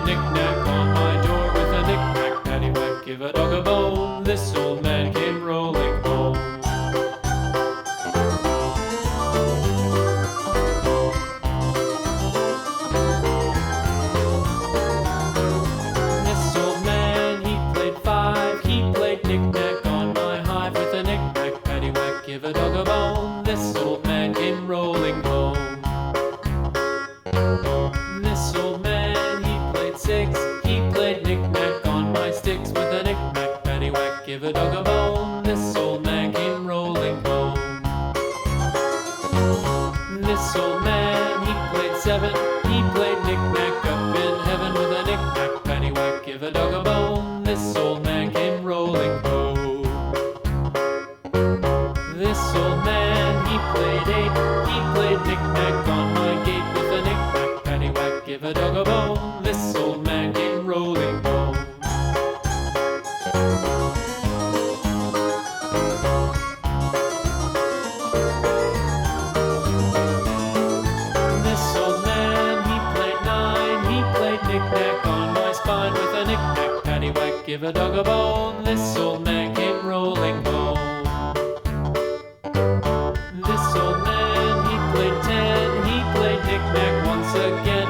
knick-knack on my door with a knick-knack, paddywhack, give a dog a bone. This old man came rolling home. This old man, he played five. He played knick-knack on my hive with a knick-knack, paddywhack, give a dog a bone. This old man came rolling home. This old man, he played six. He played knick-knack on my sticks with a knick-knack, paddywhack, give a dog a bone. This old man came rolling home. This old man, he played seven. He played knick-knack up in heaven with a knick-knack, paddywhack, give a dog a bone. This old man came rolling home. This old man, he played eight. He played knick-knack on my gate with a knick-knack, paddywhack, give a dog a bone. This old man came rolling home. This old man, he played nine. He played knick-knack on my spine with a knick-knack, paddywhack, give a dog a bone. This old man came rolling home. This old man, he played ten. He played knick-knack once again